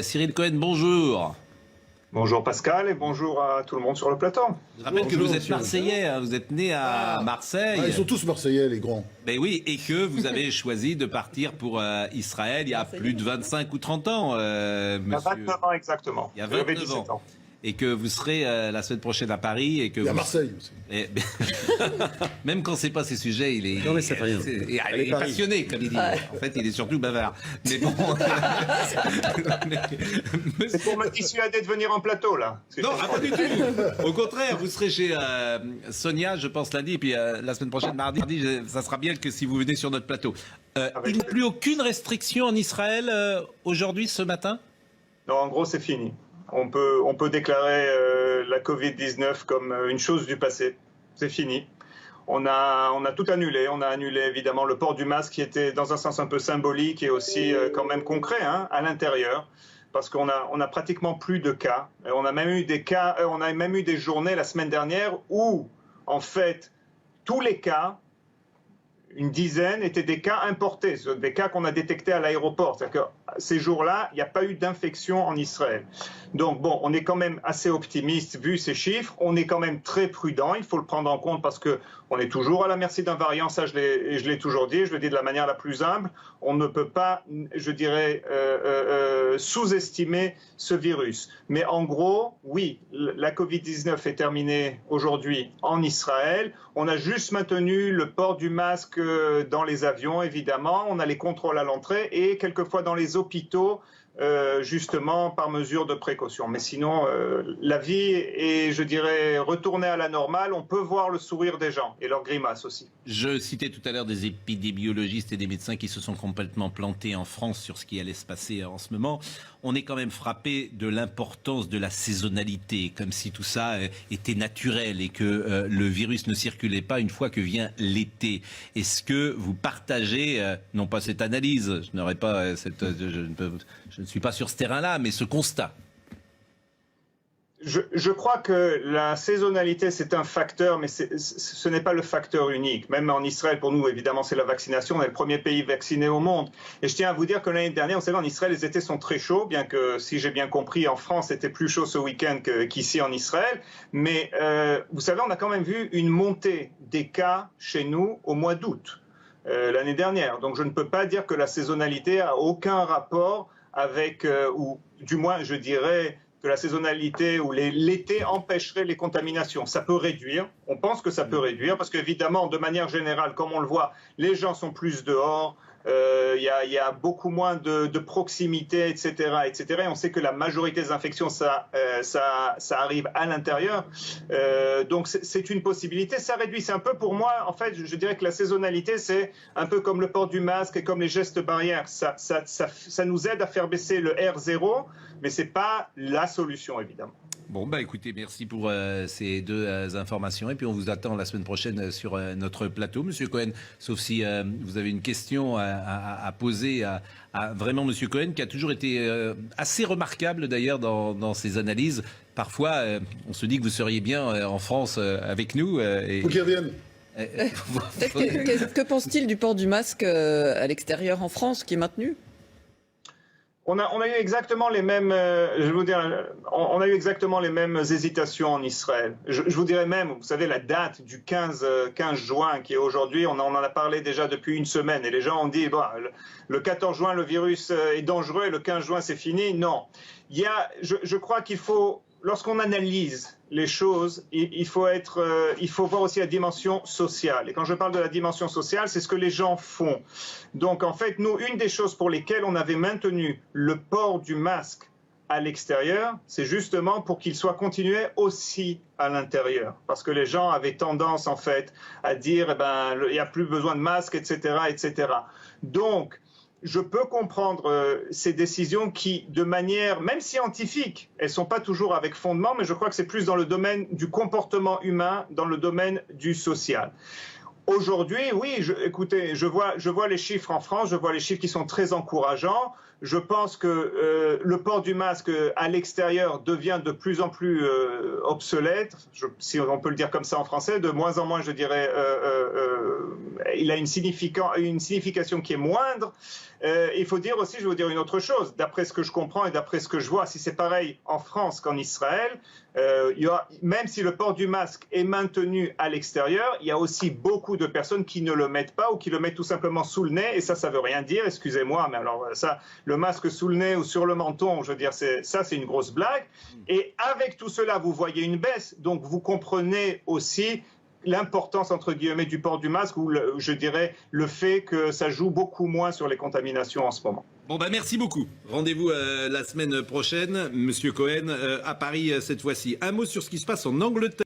Cyril Cohen, bonjour. Bonjour Pascal et bonjour à tout le monde sur le plateau. Je rappelle que vous êtes Marseillais, hein, vous êtes né à Marseille. Ils sont tous Marseillais, les grands. Ben oui, et que vous avez choisi de partir pour Israël il y a plus de 25 ou 30 ans, monsieur. Il y a 29 ans exactement. Il y a 29 ans. Et que vous serez la semaine prochaine à Paris. Et que à Marseille aussi. Même quand c'est pas ses sujets, il est, non, mais ça fait rien. Il est passionné, comme il dit. En fait, il est surtout bavard. Mais bon. C'est pour me dissuader de venir en plateau, là. Non, pas du tout. Au contraire, vous serez chez Sonia, je pense, lundi. Et puis la semaine prochaine, mardi, ça sera bien que si vous venez sur notre plateau. Il n'y a plus aucune restriction en Israël aujourd'hui, ce matin? Non, en gros, c'est fini. On peut déclarer la Covid-19 comme une chose du passé. C'est fini. On a tout annulé. On a annulé évidemment le port du masque qui était dans un sens un peu symbolique et aussi quand même concret à l'intérieur. Parce qu'on a pratiquement plus de cas. On a même eu des journées la semaine dernière où, en fait, tous les cas, une dizaine, étaient des cas importés, des cas qu'on a détectés à l'aéroport. C'est-à-dire que ces jours-là, il n'y a pas eu d'infection en Israël. Donc bon, on est quand même assez optimiste vu ces chiffres. On est quand même très prudent. Il faut le prendre en compte parce que on est toujours à la merci d'un variant. Ça, je l'ai toujours dit. Je le dis de la manière la plus humble. On ne peut pas, je dirais, sous-estimer ce virus. Mais en gros, oui, la Covid-19 est terminée aujourd'hui en Israël. On a juste maintenu le port du masque dans les avions, évidemment. On a les contrôles à l'entrée et quelquefois dans les hôpitaux, justement par mesure de précaution. Mais sinon, la vie est, je dirais, retournée à la normale. On peut voir le sourire des gens et leurs grimaces aussi. Je citais tout à l'heure des épidémiologistes et des médecins qui se sont complètement plantés en France sur ce qui allait se passer en ce moment. On est quand même frappé de l'importance de la saisonnalité, comme si tout ça était naturel et que le virus ne circulait pas une fois que vient l'été. Est-ce que vous partagez, non pas cette analyse, je n'aurais pas je ne suis pas sur ce terrain-là, mais ce constat? Je crois que la saisonnalité, c'est un facteur, mais ce n'est pas le facteur unique. Même en Israël, pour nous, évidemment, c'est la vaccination. On est le premier pays vacciné au monde. Et je tiens à vous dire que l'année dernière, vous savez, en Israël, les étés sont très chauds, bien que, si j'ai bien compris, en France, c'était plus chaud ce week-end qu'ici en Israël. Mais vous savez, on a quand même vu une montée des cas chez nous au mois d'août l'année dernière. Donc je ne peux pas dire que la saisonnalité a aucun rapport avec, ou du moins, je dirais, que la saisonnalité ou l'été empêcherait les contaminations. Ça peut réduire, on pense que ça peut réduire, parce qu'évidemment, de manière générale, comme on le voit, les gens sont plus dehors, il y a beaucoup moins de proximité, etc., etc. Et on sait que la majorité des infections, ça arrive à l'intérieur. Donc c'est une possibilité. Ça réduit. C'est un peu pour moi, en fait, je dirais que la saisonnalité, c'est un peu comme le port du masque et comme les gestes barrières. Ça nous aide à faire baisser le R0, mais c'est pas la solution, évidemment. Bon, bah écoutez, merci pour ces deux informations. Et puis on vous attend la semaine prochaine sur notre plateau, Monsieur Cohen. Sauf si vous avez une question à poser à vraiment Monsieur Cohen, qui a toujours été assez remarquable d'ailleurs dans ses analyses. Parfois, on se dit que vous seriez bien en France avec nous. Faut qu'il revienne. Que pense-t-il du port du masque à l'extérieur en France, qui est maintenu ? On a eu exactement les mêmes, on a eu exactement les mêmes hésitations en Israël. Je vous dirais même, vous savez, la date du 15 juin qui est aujourd'hui, on en a parlé déjà depuis une semaine et les gens ont dit, bon, le 14 juin, le virus est dangereux et le 15 juin, c'est fini. Non. Je crois qu'il faut, lorsqu'on analyse les choses, il faut voir aussi la dimension sociale. Et quand je parle de la dimension sociale, c'est ce que les gens font. Donc en fait, nous, une des choses pour lesquelles on avait maintenu le port du masque à l'extérieur, c'est justement pour qu'il soit continué aussi à l'intérieur. Parce que les gens avaient tendance en fait à dire, il n'y a plus besoin de masque, etc., etc. Donc, je peux comprendre ces décisions qui, de manière même scientifique, elles ne sont pas toujours avec fondement, mais je crois que c'est plus dans le domaine du comportement humain, dans le domaine du social. Aujourd'hui, oui, écoutez, je vois les chiffres en France, je vois les chiffres qui sont très encourageants. je pense que le port du masque à l'extérieur devient de plus en plus obsolète, si on peut le dire comme ça en français, de moins en moins, je dirais, il a une signification qui est moindre. Il faut dire aussi, je vais vous dire une autre chose, d'après ce que je comprends et d'après ce que je vois, si c'est pareil en France qu'en Israël, même si le port du masque est maintenu à l'extérieur, il y a aussi beaucoup de personnes qui ne le mettent pas ou qui le mettent tout simplement sous le nez, et ça veut rien dire, excusez-moi, mais alors ça, le masque sous le nez ou sur le menton, je veux dire, c'est une grosse blague. Et avec tout cela, vous voyez une baisse, donc vous comprenez aussi l'importance, entre guillemets, du port du masque, ou je dirais le fait que ça joue beaucoup moins sur les contaminations en ce moment. Bon, merci beaucoup. Rendez-vous la semaine prochaine, Monsieur Cohen, à Paris cette fois-ci. Un mot sur ce qui se passe en Angleterre.